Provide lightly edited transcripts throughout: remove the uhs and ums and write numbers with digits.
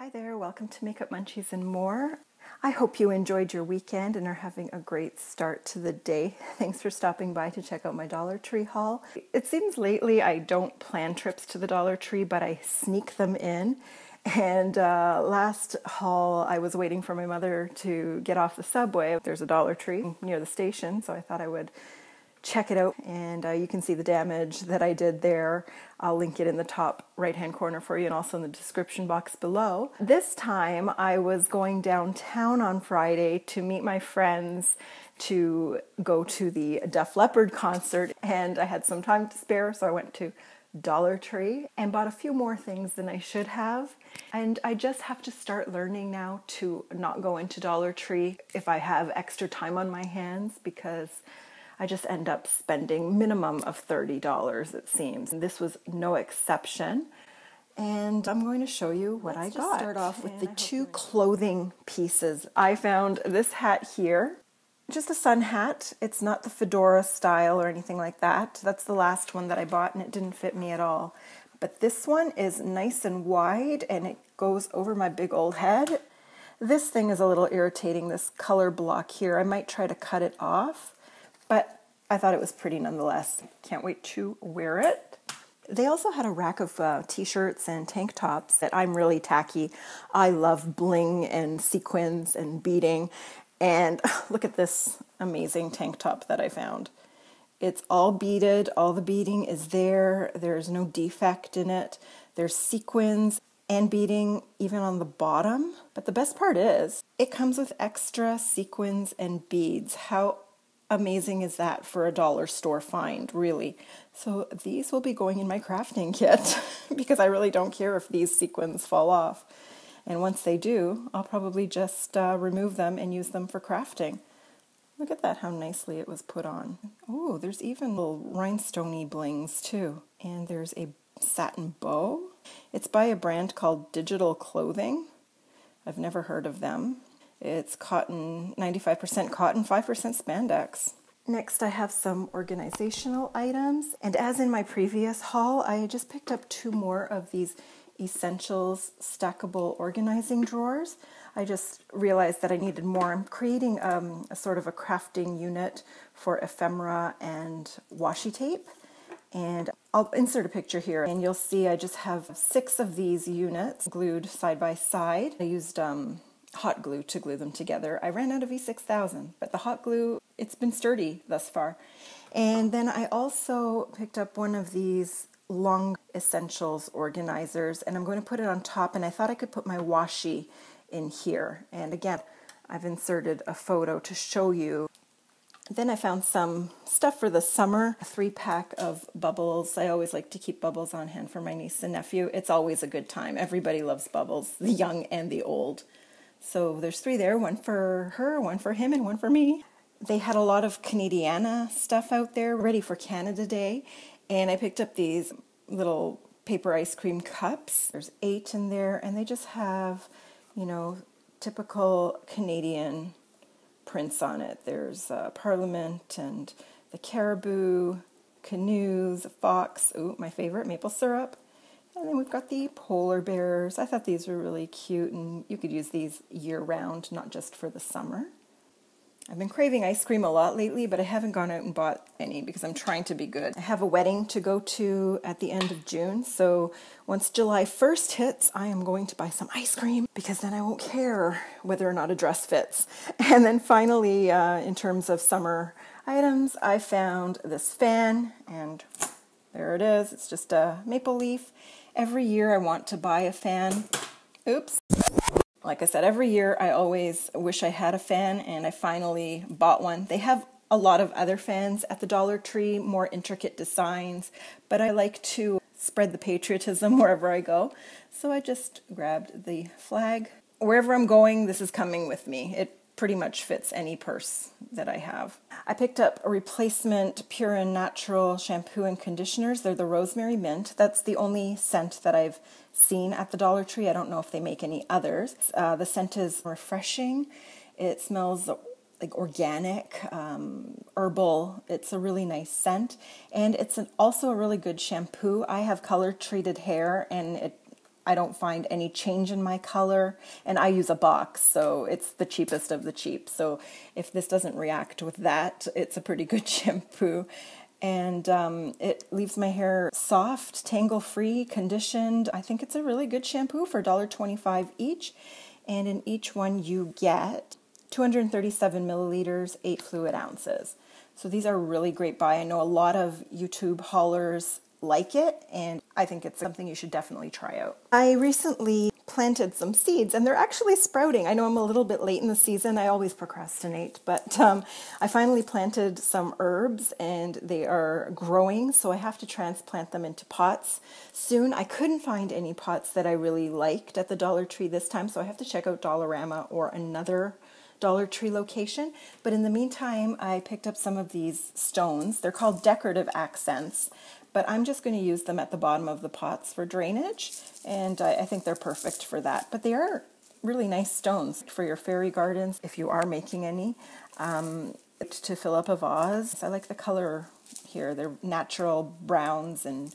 Hi there, welcome to Makeup Munchies and More. I hope you enjoyed your weekend and are having a great start to the day. Thanks for stopping by to check out my Dollar Tree haul. It seems lately I don't plan trips to the Dollar Tree, but I sneak them in. And last haul, I was waiting for my mother to get off the subway. There's a Dollar Tree near the station, so I thought I would check it out, and you can see the damage that I did there. I'll link it in the top right-hand corner for you and also in the description box below. This time I was going downtown on Friday to meet my friends to go to the Def Leppard concert, and I had some time to spare, so I went to Dollar Tree and bought a few more things than I should have. And I just have to start learning now to not go into Dollar Tree if I have extra time on my hands, because I just end up spending minimum of $30, it seems. And this was no exception. And I'm going to show you what I got. Let's start off with the two clothing pieces. I found this hat here, just a sun hat. It's not the fedora style or anything like that. That's the last one that I bought and it didn't fit me at all. But this one is nice and wide and it goes over my big old head. This thing is a little irritating, this color block here. I might try to cut it off, but I thought it was pretty nonetheless. Can't wait to wear it. They also had a rack of t-shirts and tank tops that I'm really tacky. I love bling and sequins and beading. And look at this amazing tank top that I found. It's all beaded. All the beading is there. There's no defect in it. There's sequins and beading even on the bottom. But the best part is it comes with extra sequins and beads. How amazing is that for a dollar store find, really? So these will be going in my crafting kit because I really don't care if these sequins fall off. And once they do, I'll probably just remove them and use them for crafting. Look at that, how nicely it was put on. Oh, there's even little rhinestone-y blings too. And there's a satin bow. It's by a brand called Digital Clothing. I've never heard of them. It's cotton, 95% cotton, 5% spandex. Next, I have some organizational items. And as in my previous haul, I just picked up two more of these Essentials Stackable organizing drawers. I just realized that I needed more. I'm creating a sort of a crafting unit for ephemera and washi tape. And I'll insert a picture here and you'll see I just have 6 of these units glued side by side. I used hot glue to glue them together. I ran out of E6000, but the hot glue, it's been sturdy thus far. And then I also picked up one of these long Essentials organizers and I'm going to put it on top, and I thought I could put my washi in here. And again, I've inserted a photo to show you. Then I found some stuff for the summer, a 3-pack of bubbles. I always like to keep bubbles on hand for my niece and nephew. It's always a good time. Everybody loves bubbles, the young and the old. So there's 3 there, one for her, one for him, and one for me. They had a lot of Canadiana stuff out there, ready for Canada Day. And I picked up these little paper ice cream cups. There's 8 in there, and they just have, you know, typical Canadian prints on it. There's Parliament and the caribou, canoes, a fox, ooh, my favorite, maple syrup. And then we've got the polar bears. I thought these were really cute, and you could use these year-round, not just for the summer. I've been craving ice cream a lot lately, but I haven't gone out and bought any because I'm trying to be good. I have a wedding to go to at the end of June, so once July 1st hits, I am going to buy some ice cream because then I won't care whether or not a dress fits. And then finally, in terms of summer items, I found this fan, and there it is. It's just a maple leaf. Every year I want to buy a fan. Oops. Like I said, every year I always wish I had a fan, and I finally bought one. They have a lot of other fans at the Dollar Tree, more intricate designs, but I like to spread the patriotism wherever I go. So I just grabbed the flag. Wherever I'm going, this is coming with me. It pretty much fits any purse that I have. I picked up a replacement Pure and Natural shampoo and conditioners. They're the Rosemary Mint. That's the only scent that I've seen at the Dollar Tree. I don't know if they make any others. The scent is refreshing. It smells like organic, herbal. It's a really nice scent. And it's also a really good shampoo. I have color treated hair, and I don't find any change in my color, and I use a box, so it's the cheapest of the cheap. So if this doesn't react with that, it's a pretty good shampoo. And it leaves my hair soft, tangle-free, conditioned. I think it's a really good shampoo for $1.25 each. And in each one you get 237 milliliters, 8 fluid ounces. So these are a really great buy. I know a lot of YouTube haulers like it, and I think it's something you should definitely try out. I recently planted some seeds, and they're actually sprouting. I know I'm a little bit late in the season. I always procrastinate, but I finally planted some herbs, and they are growing, so I have to transplant them into pots soon. I couldn't find any pots that I really liked at the Dollar Tree this time, so I have to check out Dollarama or another Dollar Tree location. But in the meantime, I picked up some of these stones. They're called Decorative Accents, but I'm just going to use them at the bottom of the pots for drainage, and I think they're perfect for that. But they are really nice stones for your fairy gardens, if you are making any, to fill up a vase. I like the color here. They're natural browns and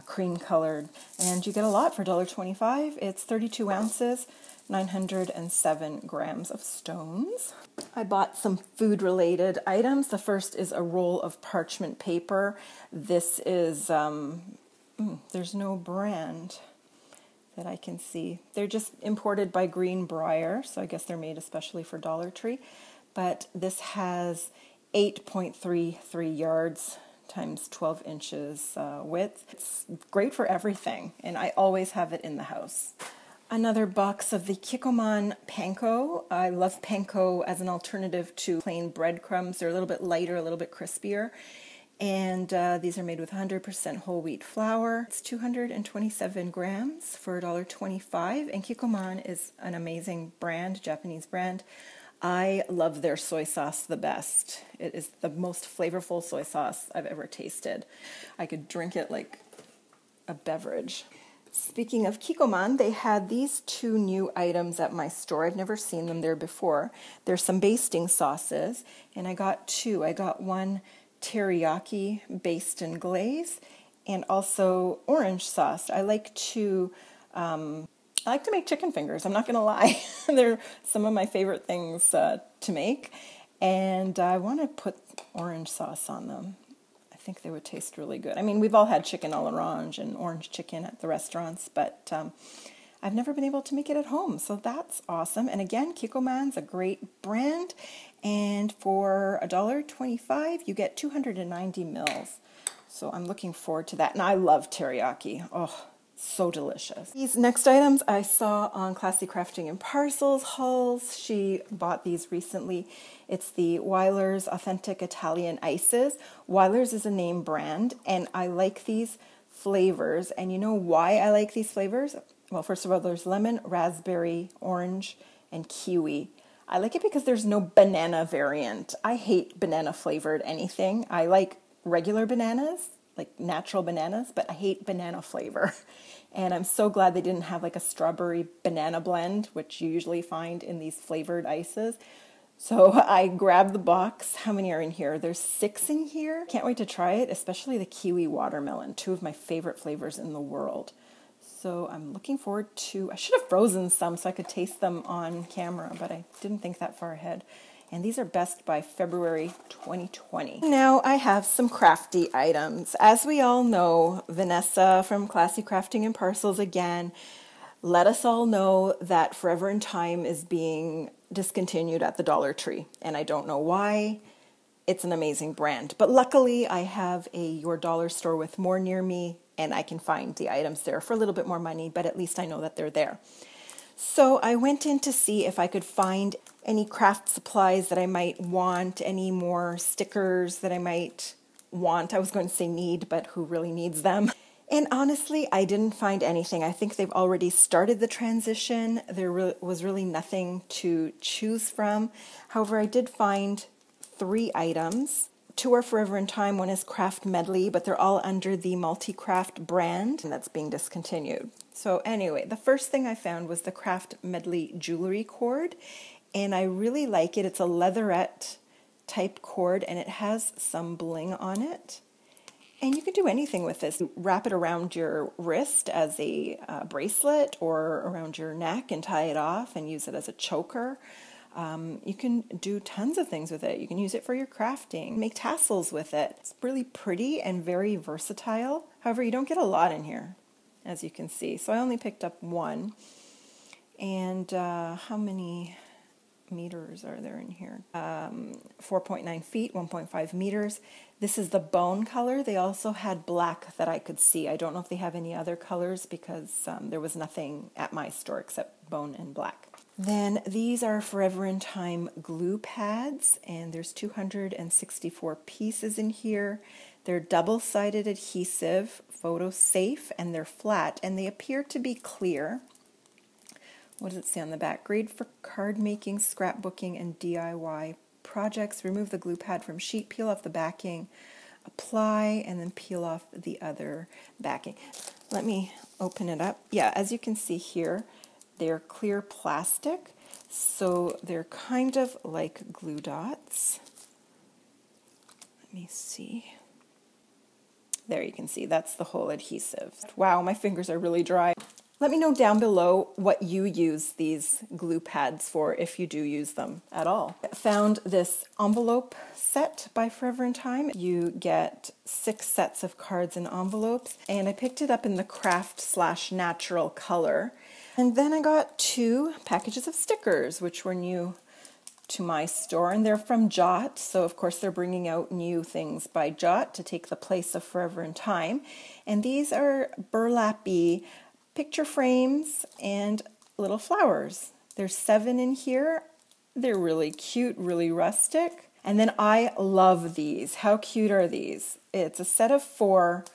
cream colored, and you get a lot for $1.25. It's 32 ounces, 907 grams of stones. I bought some food-related items. The first is a roll of parchment paper. This is, there's no brand that I can see. They're just imported by Greenbrier, so I guess they're made especially for Dollar Tree. But this has 8.33 yards times 12 inches width. It's great for everything, and I always have it in the house. Another box of the Kikkoman Panko. I love Panko as an alternative to plain breadcrumbs. They're a little bit lighter, a little bit crispier. And these are made with 100% whole wheat flour. It's 227 grams for $1.25. And Kikkoman is an amazing brand, Japanese brand. I love their soy sauce the best. It is the most flavorful soy sauce I've ever tasted. I could drink it like a beverage. Speaking of Kikkoman, they had these two new items at my store. I've never seen them there before. There's some basting sauces, and I got two. I got one teriyaki based in glaze, and also orange sauce. I like to make chicken fingers. I'm not going to lie. They're some of my favorite things to make, and I want to put orange sauce on them. I think they would taste really good. I mean, we've all had chicken à l'orange and orange chicken at the restaurants, but I've never been able to make it at home, so that's awesome. And again, Kikkoman's a great brand, and for $1.25, you get 290 mils. So I'm looking forward to that, and I love teriyaki. Oh, so delicious. These next items I saw on Classy Crafting and Parcels hauls. She bought these recently. It's the Wyler's Authentic Italian Ices. Wyler's is a name brand, and I like these flavors. And you know why I like these flavors? Well, first of all, there's lemon, raspberry, orange, and kiwi. I like it because there's no banana variant. I hate banana flavored anything. I like regular bananas, like natural bananas, but I hate banana flavor. And I'm so glad they didn't have like a strawberry banana blend, which you usually find in these flavored ices. So I grabbed the box. How many are in here? There's 6 in here. Can't wait to try it, especially the kiwi watermelon, 2 of my favorite flavors in the world. So I'm looking forward to, I should have frozen some so I could taste them on camera, but I didn't think that far ahead. And these are best by February 2020. Now I have some crafty items. As we all know, Vanessa from Classy Crafting and Parcels again let us all know that Forever in Time is being discontinued at the Dollar Tree. And I don't know why. It's an amazing brand. But luckily I have a Your Dollar Store with More near me, and I can find the items there for a little bit more money, but at least I know that they're there. So I went in to see if I could find any craft supplies that I might want, any more stickers that I might want. I was going to say need, but who really needs them? And honestly, I didn't find anything. I think they've already started the transition. There was really nothing to choose from. However, I did find 3 items. 2 are Forever in Time. One is Craft Medley, but they're all under the Multicraft brand, and that's being discontinued. So anyway, the first thing I found was the Craft Medley jewelry cord, and I really like it. It's a leatherette type cord, and it has some bling on it. And you can do anything with this. Wrap it around your wrist as a bracelet or around your neck and tie it off and use it as a choker. You can do tons of things with it. You can use it for your crafting, make tassels with it. It's really pretty and very versatile. However, you don't get a lot in here, as you can see. So I only picked up one. And how many meters are there in here? 4.9 feet, 1.5 meters. This is the bone color. They also had black that I could see. I don't know if they have any other colors because there was nothing at my store except bone and black. Then these are Forever in Time glue pads, and there's 264 pieces in here. They're double-sided adhesive, photo safe, and they're flat, and they appear to be clear. What does it say on the back? Great for card making, scrapbooking, and DIY projects. Remove the glue pad from sheet, peel off the backing, apply, and then peel off the other backing. Let me open it up. Yeah, as you can see here, they're clear plastic, so they're kind of like glue dots. Let me see. There you can see, that's the whole adhesive. Wow, my fingers are really dry. Let me know down below what you use these glue pads for, if you do use them at all. I found this envelope set by Forever in Time. You get 6 sets of cards and envelopes, and I picked it up in the craft/natural color. And then I got 2 packages of stickers, which were new to my store, and they're from Jot, so of course they're bringing out new things by Jot to take the place of Forever in Time. And these are burlappy picture frames and little flowers. There's 7 in here. They're really cute, really rustic. And then I love these. How cute are these? It's a set of 4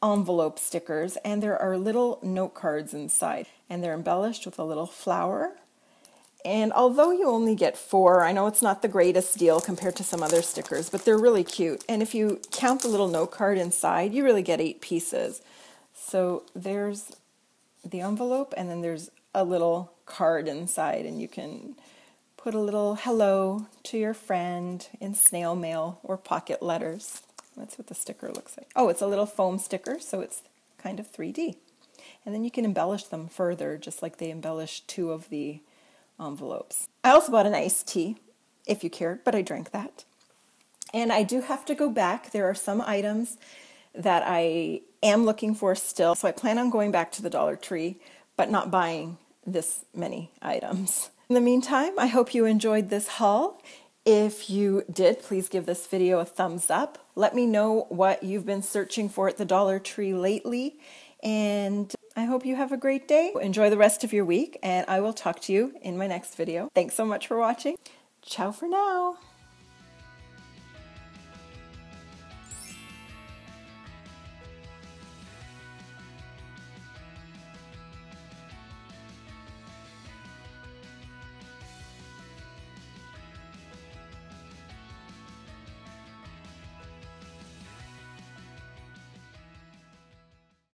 envelope stickers, and there are little note cards inside, and they're embellished with a little flower. And although you only get 4, I know it's not the greatest deal compared to some other stickers, but they're really cute. And if you count the little note card inside, you really get 8 pieces. So there's the envelope, and then there's a little card inside, and you can put a little hello to your friend in snail mail or pocket letters. That's what the sticker looks like. Oh, it's a little foam sticker, so it's kind of 3D. And then you can embellish them further, just like they embellished 2 of the envelopes. I also bought an iced tea, if you cared, but I drank that. And I do have to go back. There are some items that I am looking for still, so I plan on going back to the Dollar Tree, but not buying this many items. In the meantime, I hope you enjoyed this haul. If you did, please give this video a thumbs up. Let me know what you've been searching for at the Dollar Tree lately, and I hope you have a great day. Enjoy the rest of your week, and I will talk to you in my next video. Thanks so much for watching. Ciao for now.